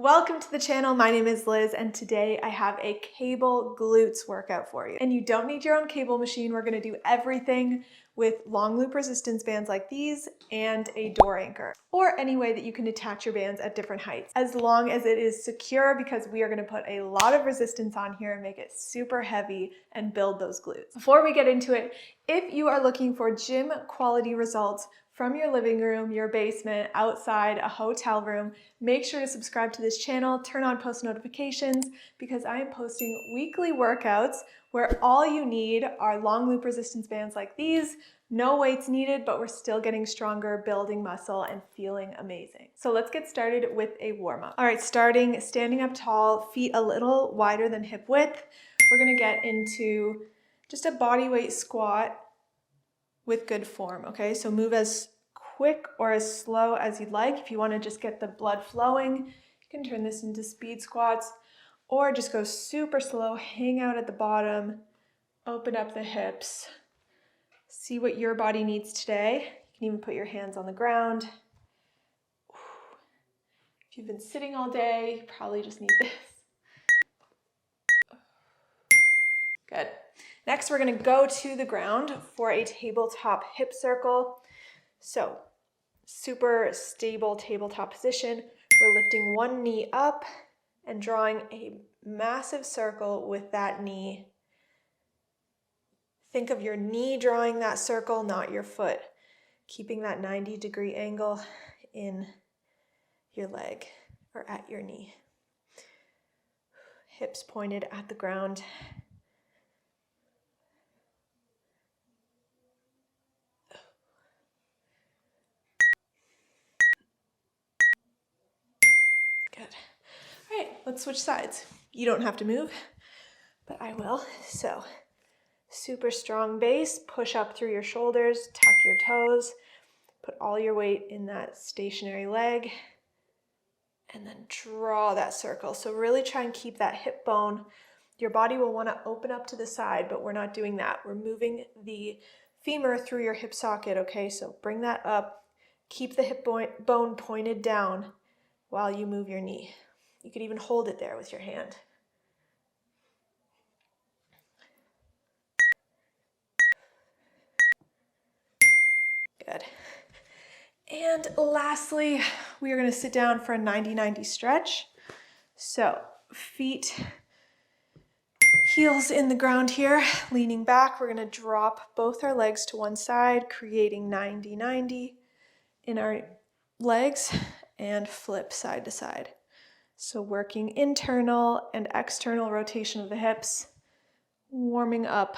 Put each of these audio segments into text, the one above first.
Welcome to the channel. My name is Liz and today I have a cable glutes workout for you. And you don't need your own cable machine. We're going to do everything with long loop resistance bands like these and a door anchor, or any way that you can attach your bands at different heights, as long as it is secure, because we are going to put a lot of resistance on here and make it super heavy and build those glutes. Before we get into it, if you are looking for gym quality results from your living room, your basement, outside, a hotel room, make sure to subscribe to this channel, turn on post notifications, because I am posting weekly workouts where all you need are long loop resistance bands like these, no weights needed, but we're still getting stronger, building muscle, and feeling amazing. So let's get started with a warm-up. All right, standing up tall, feet a little wider than hip width. We're gonna get into just a body weight squat with good form, okay? So move as quick or as slow as you'd like. If you wanna just get the blood flowing, you can turn this into speed squats, or just go super slow, hang out at the bottom, open up the hips, see what your body needs today. You can even put your hands on the ground. If you've been sitting all day, you probably just need this. Good. Next, we're gonna go to the ground for a tabletop hip circle. So, super stable tabletop position. We're lifting one knee up and drawing a massive circle with that knee. Think of your knee drawing that circle, not your foot. Keeping that 90-degree angle in your leg or at your knee. Hips pointed at the ground. Good. All right, let's switch sides. You don't have to move, but I will. So, super strong base, push up through your shoulders, tuck your toes, put all your weight in that stationary leg, and then draw that circle. So really try and keep that hip bone. Your body will want to open up to the side, but we're not doing that. We're moving the femur through your hip socket, okay? So bring that up, keep the hip bone pointed down while you move your knee. You could even hold it there with your hand. Good. And lastly, we are going to sit down for a 90-90 stretch. So feet, heels in the ground here, leaning back. We're going to drop both our legs to one side, creating 90-90 in our legs, and flip side to side. So working internal and external rotation of the hips, warming up.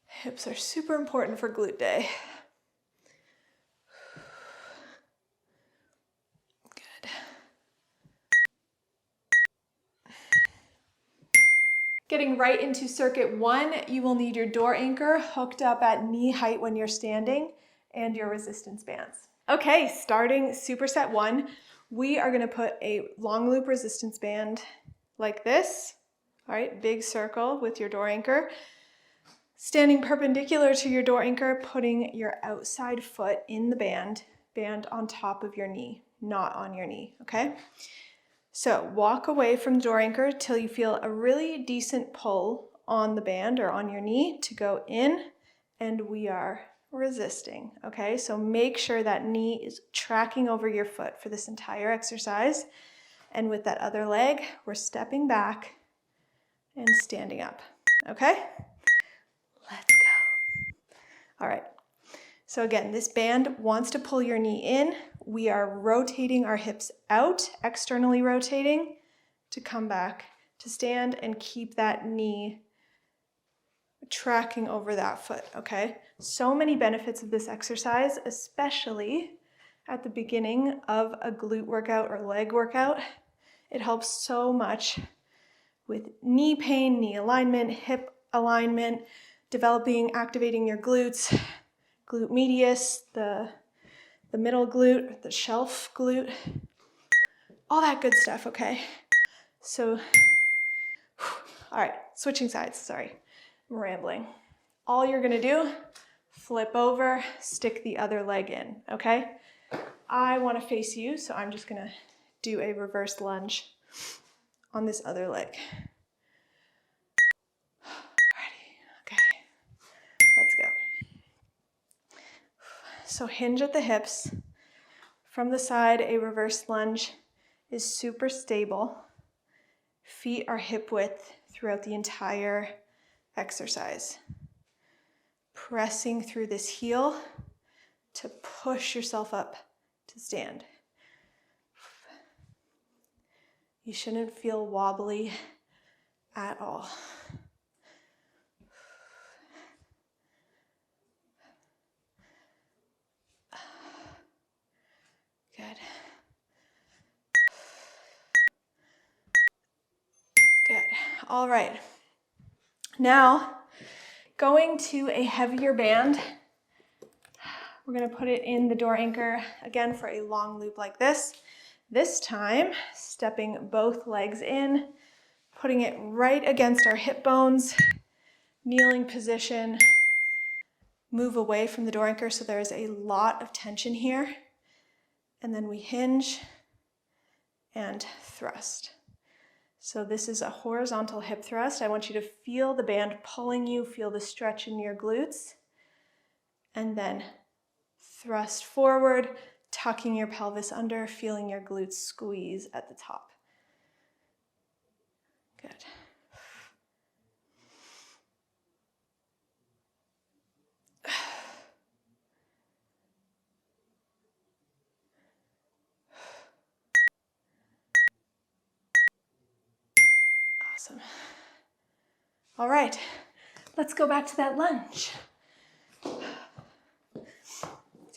Hips are super important for glute day. Good. Getting right into circuit one, you will need your door anchor hooked up at knee height when you're standing and your resistance bands. Okay, starting superset one, we are gonna put a long loop resistance band like this. All right, big circle with your door anchor. Standing perpendicular to your door anchor, putting your outside foot in the band on top of your knee, not on your knee, okay? So walk away from the door anchor till you feel a really decent pull on the band or on your knee to go in, and we are resisting, okay? So make sure that knee is tracking over your foot for this entire exercise. And with that other leg, we're stepping back and standing up, okay? Let's go. All right. So again, this band wants to pull your knee in. We are rotating our hips out, externally rotating to come back to stand and keep that knee tracking over that foot, okay? So many benefits of this exercise, especially at the beginning of a glute workout or leg workout. It helps so much with knee pain, knee alignment, hip alignment, developing, activating your glutes, glute medius, the middle glute, the shelf glute, all that good stuff, okay? So, all right, switching sides, sorry, I'm rambling. All you're gonna do, flip over, stick the other leg in, okay? I wanna face you, so I'm just gonna do a reverse lunge on this other leg. Ready? Okay, let's go. So hinge at the hips. From the side, a reverse lunge is super stable. Feet are hip width throughout the entire exercise. Pressing through this heel to push yourself up to stand. You shouldn't feel wobbly at all. Good. Good. All right. Now, going to a heavier band. We're going to put it in the door anchor again for a long loop like this. This time, stepping both legs in, putting it right against our hip bones, kneeling position, move away from the door anchor so there is a lot of tension here. And then we hinge and thrust. So this is a horizontal hip thrust. I want you to feel the band pulling you, feel the stretch in your glutes, and then thrust forward, tucking your pelvis under, feeling your glutes squeeze at the top. Good. Awesome. All right, let's go back to that lunge.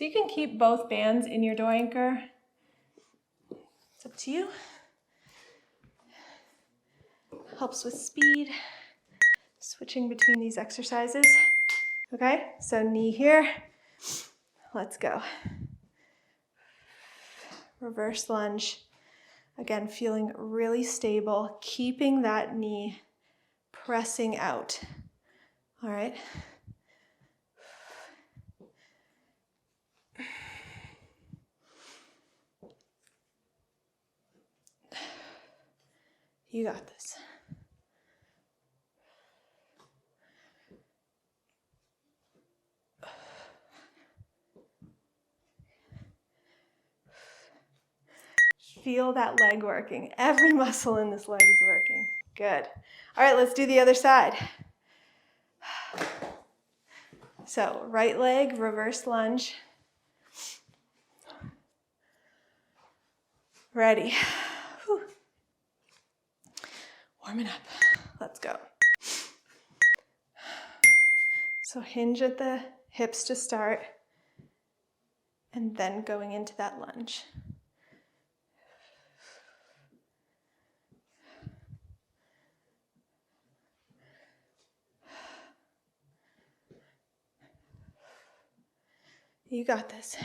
So you can keep both bands in your door anchor. It's up to you. Helps with speed, switching between these exercises. Okay, so knee here. Let's go. Reverse lunge. Again, feeling really stable, keeping that knee pressing out. All right. You got this. Feel that leg working. Every muscle in this leg is working. Good. All right, let's do the other side. So right leg, reverse lunge. Ready. Whew. Warming up. Let's go. So hinge at the hips to start, and then going into that lunge. You got this.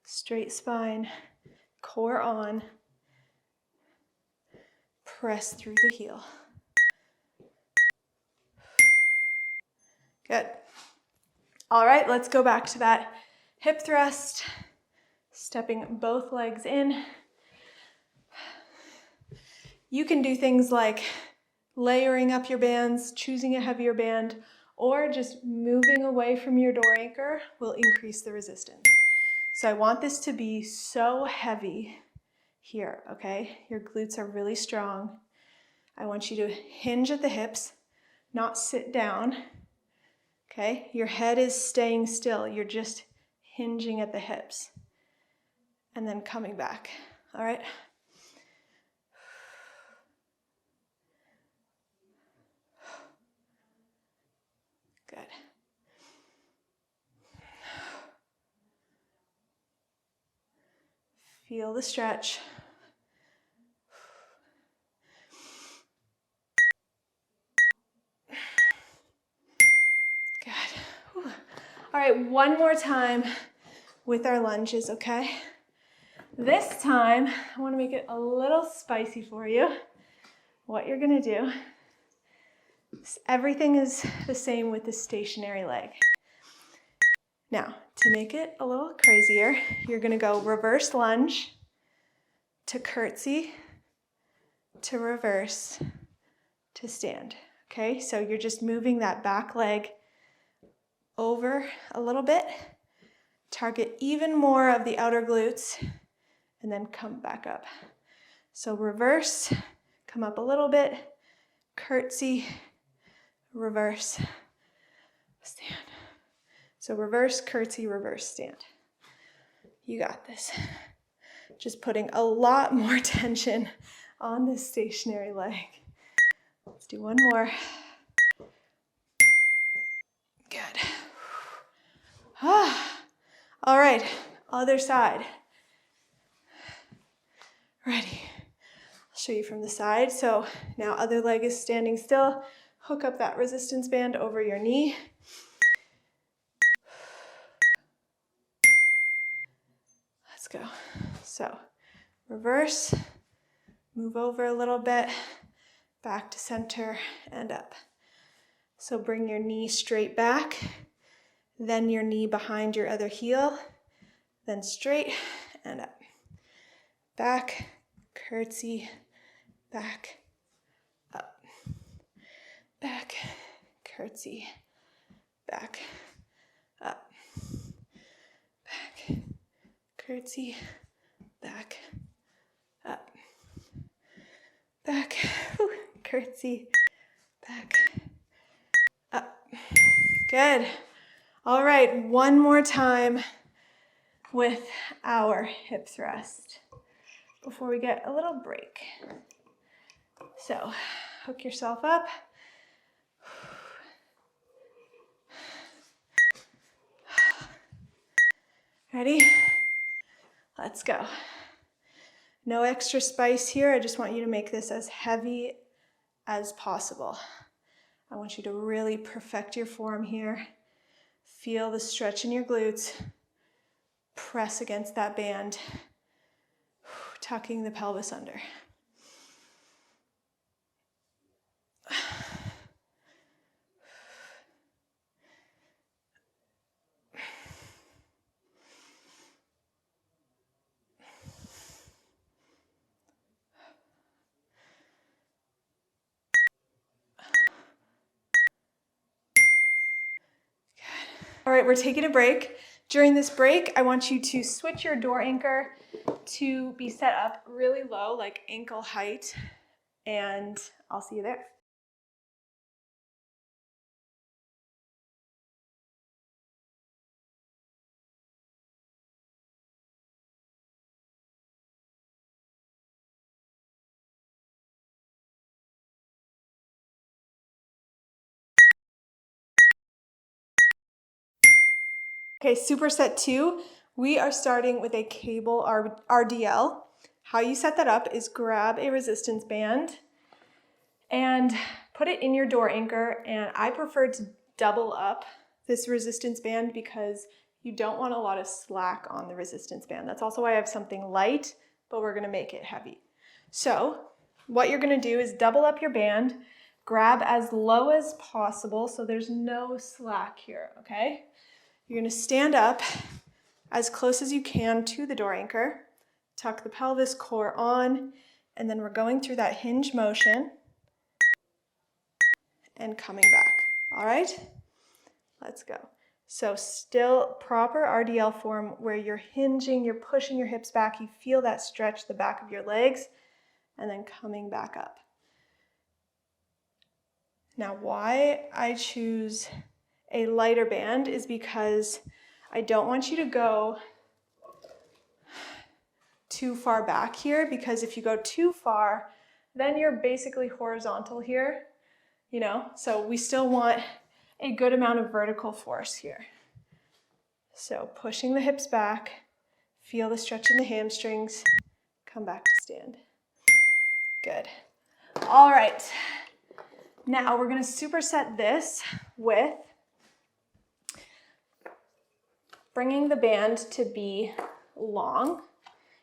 Straight spine, core on. Press through the heel. Good. All right, let's go back to that hip thrust. Stepping both legs in. You can do things like layering up your bands, choosing a heavier band, or just moving away from your door anchor will increase the resistance. So I want this to be so heavy here, okay? Your glutes are really strong. I want you to hinge at the hips, not sit down, okay? Your head is staying still. You're just hinging at the hips and then coming back, all right? Good. Feel the stretch. Good. Whew. All right, one more time with our lunges, okay? This time, I want to make it a little spicy for you. What you're going to do Everything is the same with the stationary leg. Now, to make it a little crazier, you're gonna go reverse lunge to curtsy to reverse to stand. Okay, so you're just moving that back leg over a little bit, target even more of the outer glutes, and then come back up. So reverse, come up a little bit, curtsy, reverse, stand. So reverse, curtsy, reverse, stand. You got this. Just putting a lot more tension on this stationary leg. Let's do one more. Good. All right, other side. Ready. I'll show you from the side. So now other leg is standing still. Hook up that resistance band over your knee. Let's go. So reverse, move over a little bit, back to center and up. So bring your knee straight back, then your knee behind your other heel, then straight and up. Back, curtsy, back, up. Back, curtsy, back, up. Back, curtsy, back, up. Back, curtsy, back, up. Good. All right, one more time with our hip thrust before we get a little break. So hook yourself up. Ready? Let's go. No extra spice here. I just want you to make this as heavy as possible. I want you to really perfect your form here. Feel the stretch in your glutes. Press against that band, tucking the pelvis under. All right, we're taking a break. During this break, I want you to switch your door anchor to be set up really low, like ankle height, and I'll see you there. Okay, Superset 2, we are starting with a cable RDL. How you set that up is grab a resistance band and put it in your door anchor, and I prefer to double up this resistance band because you don't want a lot of slack on the resistance band. That's also why I have something light, but we're gonna make it heavy. So what you're gonna do is double up your band, grab as low as possible so there's no slack here, okay? You're gonna stand up as close as you can to the door anchor, tuck the pelvis core on, and then we're going through that hinge motion and coming back, all right? Let's go. So still proper RDL form where you're hinging, you're pushing your hips back, you feel that stretch the back of your legs, and then coming back up. Now, why I choose a lighter band is because I don't want you to go too far back here, because if you go too far, then you're basically horizontal here, you know? So we still want a good amount of vertical force here. So pushing the hips back, feel the stretch in the hamstrings, come back to stand. Good. All right. Now we're gonna superset this with bringing the band to be long.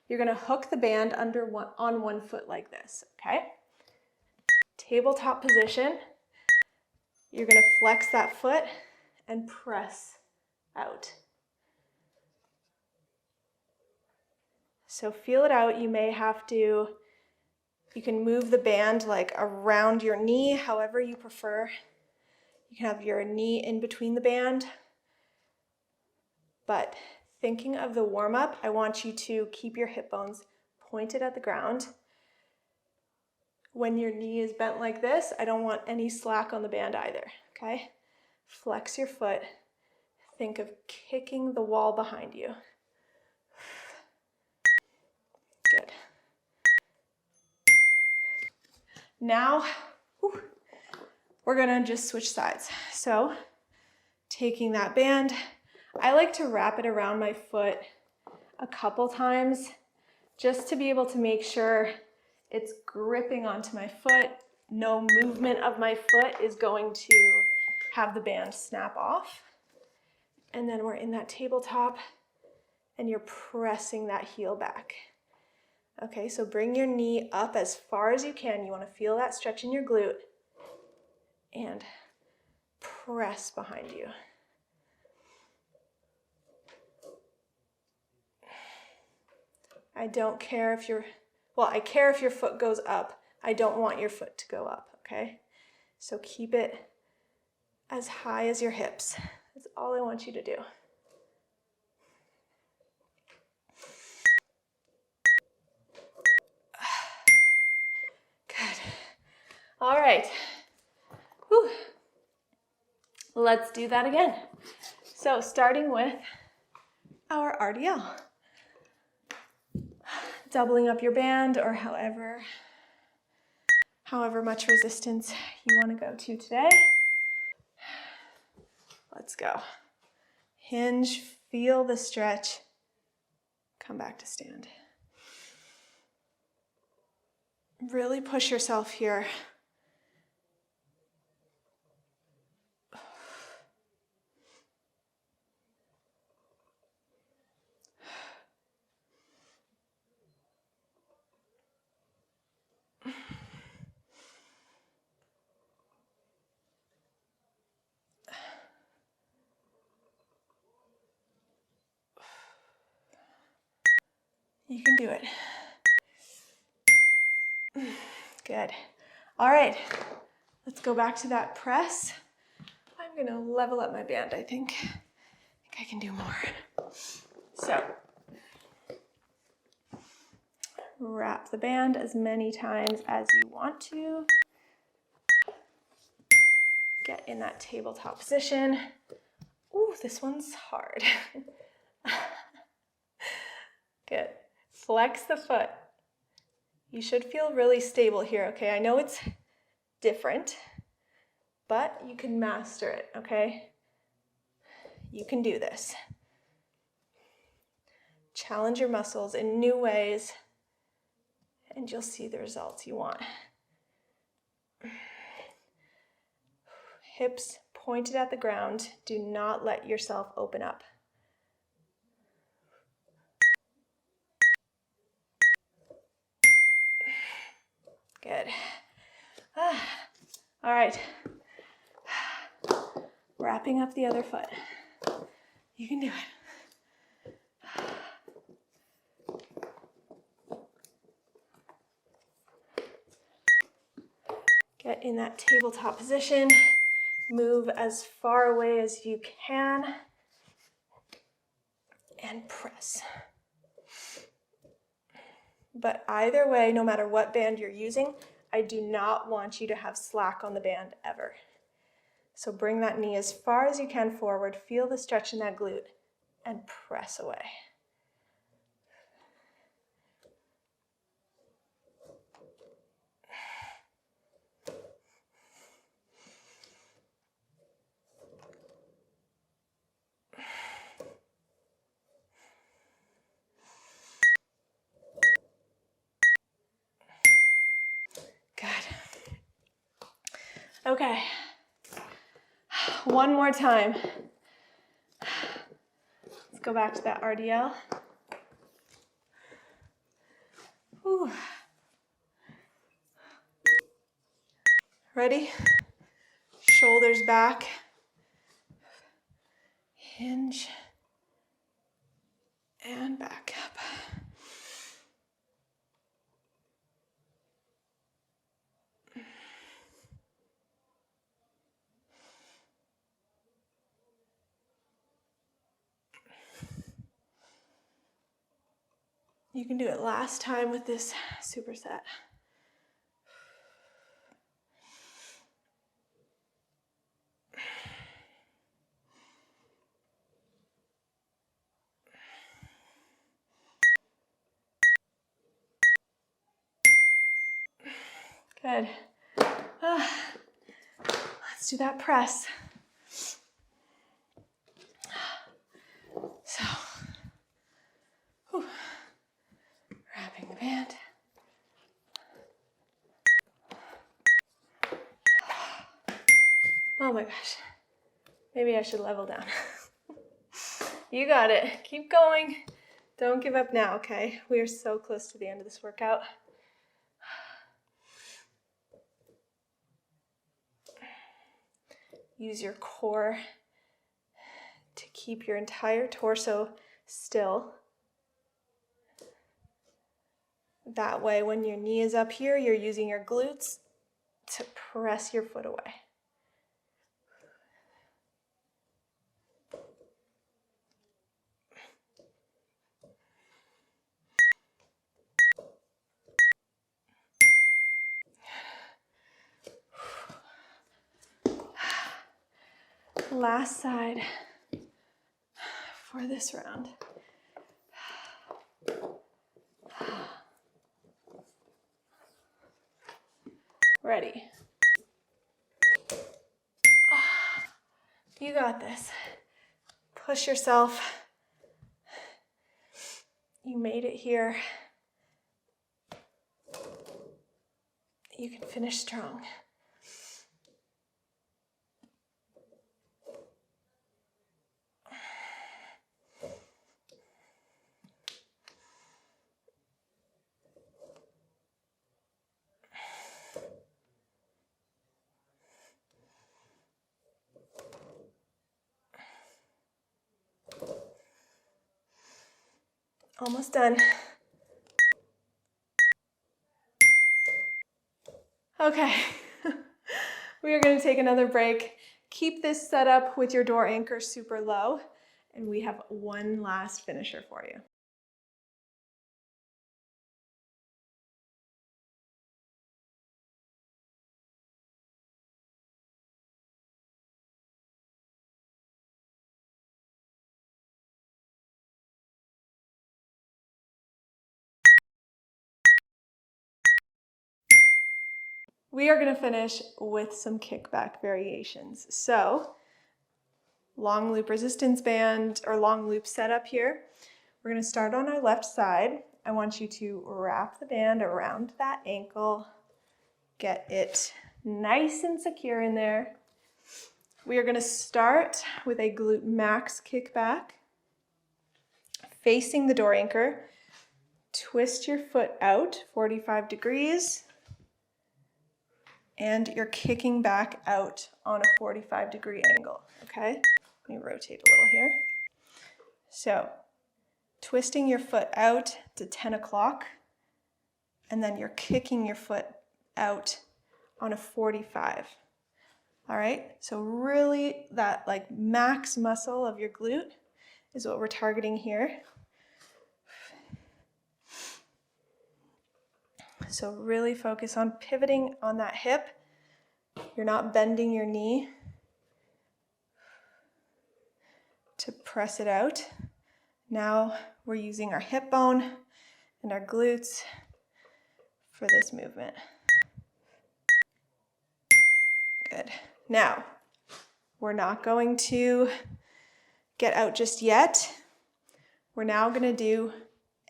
You're gonna hook the band on one foot like this, okay? Tabletop position. You're gonna flex that foot and press out. So feel it out. You may have to, you can move the band like around your knee, however you prefer. You can have your knee in between the band. But thinking of the warm up, I want you to keep your hip bones pointed at the ground. When your knee is bent like this, I don't want any slack on the band either, okay? Flex your foot. Think of kicking the wall behind you. Good. Now, we're gonna just switch sides. So, taking that band, I like to wrap it around my foot a couple times just to be able to make sure it's gripping onto my foot. No movement of my foot is going to have the band snap off. And then we're in that tabletop and you're pressing that heel back. Okay, so bring your knee up as far as you can. You want to feel that stretch in your glute and press behind you. I don't care if I care if your foot goes up. I don't want your foot to go up, okay? So keep it as high as your hips. That's all I want you to do. Good. All right. Whew. Let's do that again. So starting with our RDL. Doubling up your band or however much resistance you want to go to today. Let's go. Hinge, feel the stretch. Come back to stand. Really push yourself here. You can do it. Good. All right, let's go back to that press. I'm gonna level up my band, I think. I can do more. So, wrap the band as many times as you want to. Get in that tabletop position. Ooh, this one's hard. Good. Flex the foot. You should feel really stable here, okay? I know it's different, but you can master it, okay? You can do this. Challenge your muscles in new ways, and you'll see the results you want. Hips pointed at the ground. Do not let yourself open up. Good. All right. Wrapping up the other foot. You can do it. Get in that tabletop position. Move as far away as you can. And press. But either way, no matter what band you're using, I do not want you to have slack on the band ever. So bring that knee as far as you can forward, feel the stretch in that glute, and press away. Good. Okay. One more time. Let's go back to that RDL. Whew. Ready? Shoulders shoulders back. Hinge and back up. You can do it last time with this superset. Good. Let's do that press. So, wrapping the band. Oh my gosh. Maybe I should level down. You got it. Keep going. Don't give up now, okay? We are so close to the end of this workout. Use your core to keep your entire torso still. That way, when your knee is up here, you're using your glutes to press your foot away. Last side for this round. Ready. You got this. Push yourself. You made it here. You can finish strong. Almost done. Okay, we are going to take another break. Keep this set up with your door anchor super low, and we have one last finisher for you. We are going to finish with some kickback variations. So, long loop resistance band or long loop setup here. We're going to start on our left side. I want you to wrap the band around that ankle, get it nice and secure in there. We are going to start with a glute max kickback, facing the door anchor. Twist your foot out 45 degrees. And you're kicking back out on a 45-degree angle, okay? Let me rotate a little here. So, twisting your foot out to 10 o'clock, and then you're kicking your foot out on a 45. All right? So really that like max muscle of your glute is what we're targeting here. So really focus on pivoting on that hip. You're not bending your knee to press it out. Now we're using our hip bone and our glutes for this movement. Good. Now, we're not going to get out just yet. We're now going to do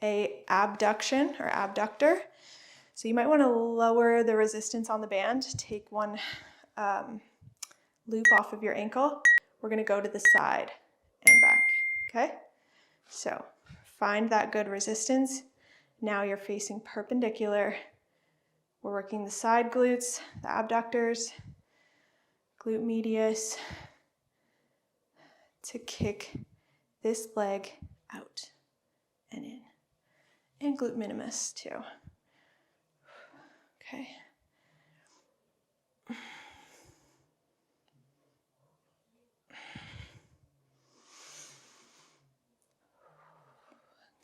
a abduction or abductor. So you might want to lower the resistance on the band. Take one loop off of your ankle. We're going to go to the side and back, okay? So find that good resistance. Now you're facing perpendicular. We're working the side glutes, the abductors, glute medius to kick this leg out and in. And glute minimus too. Okay.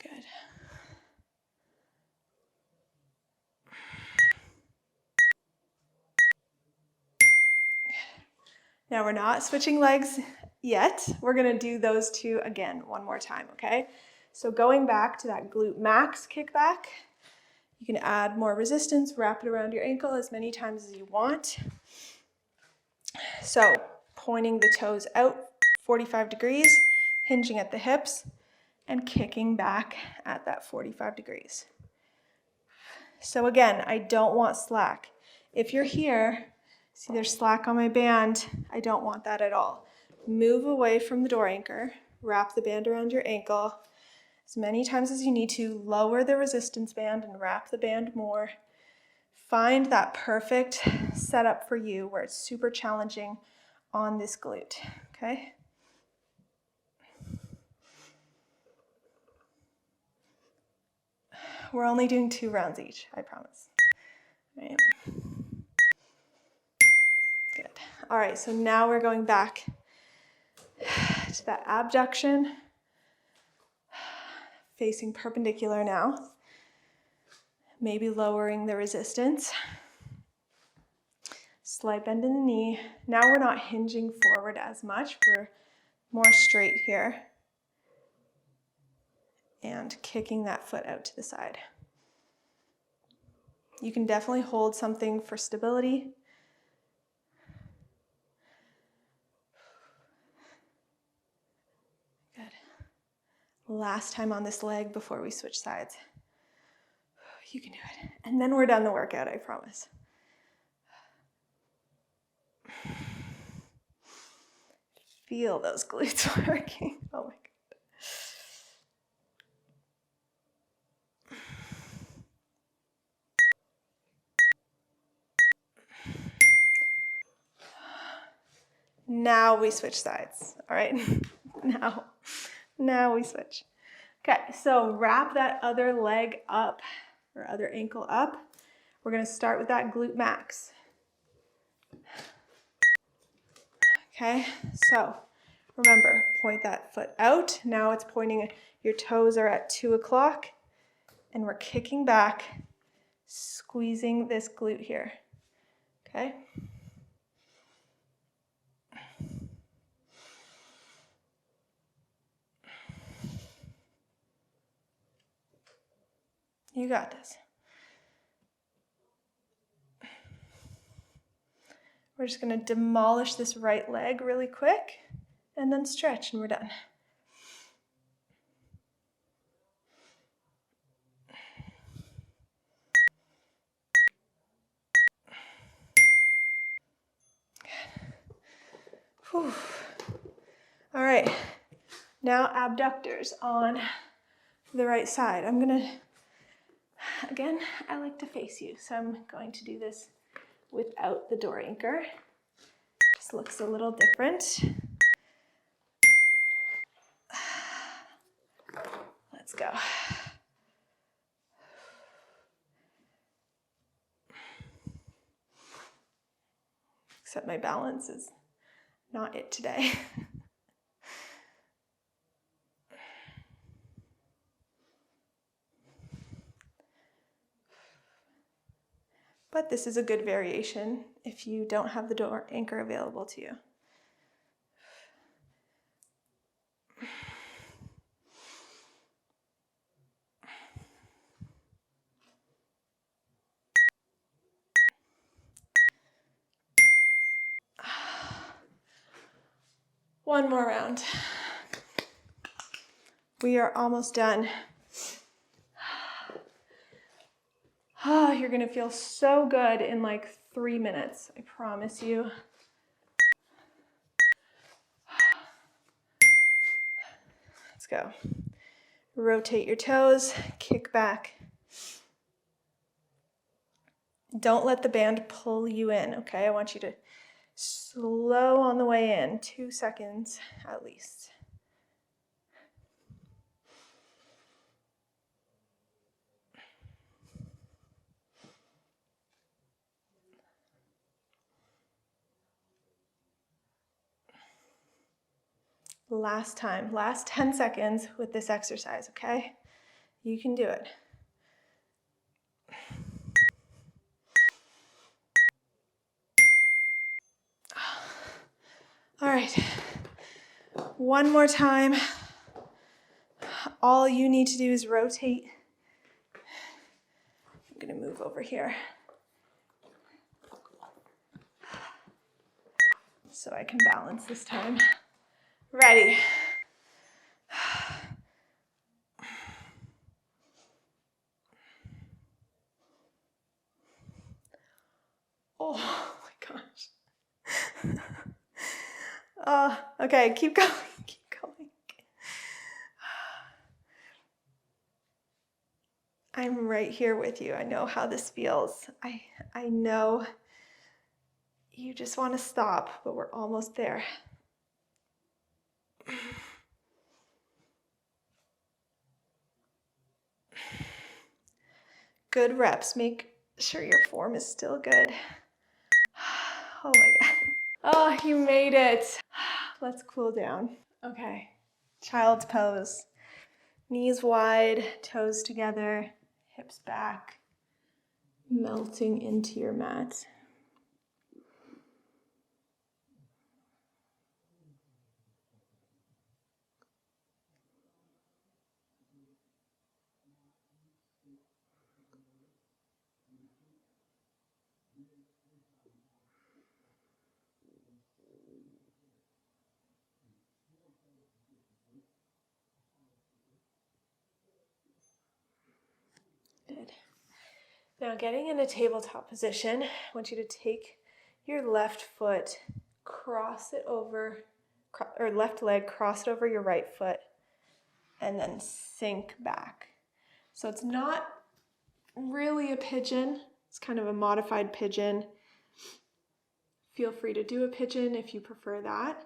Good. Now we're not switching legs yet. We're gonna do those two again one more time, okay? So going back to that glute max kickback, you can add more resistance, wrap it around your ankle as many times as you want. So pointing the toes out 45 degrees, hinging at the hips, and kicking back at that 45 degrees. So again, I don't want slack. If you're here, see there's slack on my band, I don't want that at all. Move away from the door anchor, wrap the band around your ankle as many times as you need to, lower the resistance band and wrap the band more. Find that perfect setup for you where it's super challenging on this glute, okay? We're only doing 2 rounds each, I promise. All right. Good. All right, so now we're going back to that abduction, facing perpendicular now. Maybe lowering the resistance. Slight bend in the knee. Now we're not hinging forward as much. We're more straight here. And kicking that foot out to the side. You can definitely hold something for stability. Good. Last time on this leg before we switch sides. You can do it. And then we're done the workout, I promise. Feel those glutes working. Oh my God. Now we switch sides, all right? Now we switch. Okay, so wrap that other leg up, or other ankle up. We're gonna start with that glute max. Okay, so remember, point that foot out. Now it's pointing, your toes are at 2 o'clock, and we're kicking back, squeezing this glute here, okay? You got this. We're just gonna demolish this right leg really quick and then stretch and we're done. Whew. All right, now abductors on the right side. I'm gonna, again, I like to face you, so I'm going to do this without the door anchor. This looks a little different. Let's go. Except my balance is not it today. But this is a good variation if you don't have the door anchor available to you. One more round. We are almost done. Oh, you're gonna feel so good in like 3 minutes, I promise you. Let's go. Rotate your toes, kick back. Don't let the band pull you in, okay? I want you to Slow on the way in, 2 seconds at least. Last time, last 10 seconds with this exercise, okay? You can do it. All right, one more time. All you need to do is rotate. I'm gonna move over here so I can balance this time. Ready. Oh my gosh. Okay, keep going, keep going. I'm right here with you. I know how this feels. I know you just want to stop, but we're almost there. Good reps. Make sure your form is still good. Oh my God. Oh, you made it. Let's cool down. Okay, child's pose. Knees wide, toes together, hips back, melting into your mat. Good. Now getting in a tabletop position, I want you to take your left foot, cross it over, or left leg, cross it over your right foot, and then sink back. So it's not really a pigeon, it's kind of a modified pigeon. Feel free to do a pigeon if you prefer that.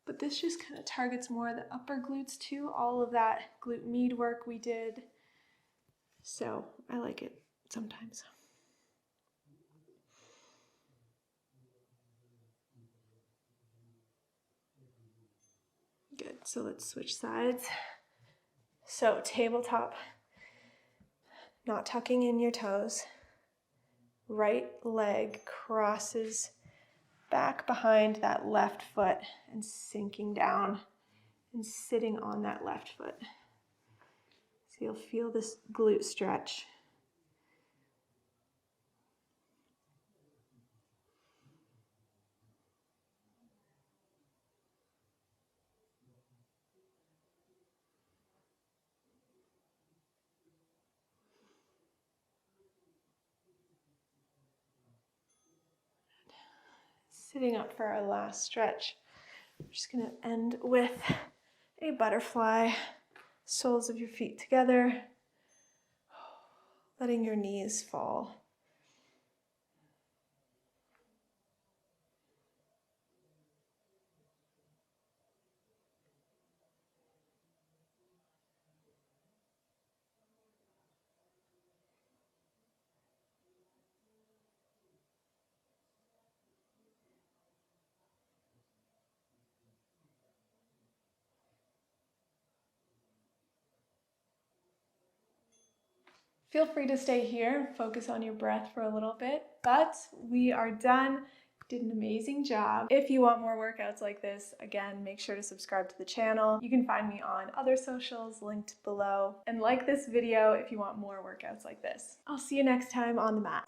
But this just kind of targets more the upper glutes too, all of that glute med work we did. So I like it sometimes. Good, so let's switch sides. So tabletop, not tucking in your toes. Right leg crosses back behind that left foot and sinking down and sitting on that left foot. So you'll feel this glute stretch. Sitting up for our last stretch. We're just going to end with a butterfly, soles of your feet together, letting your knees fall. Feel free to stay here and focus on your breath for a little bit, but we are done. Did an amazing job. If you want more workouts like this, again, make sure to subscribe to the channel. You can find me on other socials linked below, and like this video if you want more workouts like this. I'll see you next time on the mat.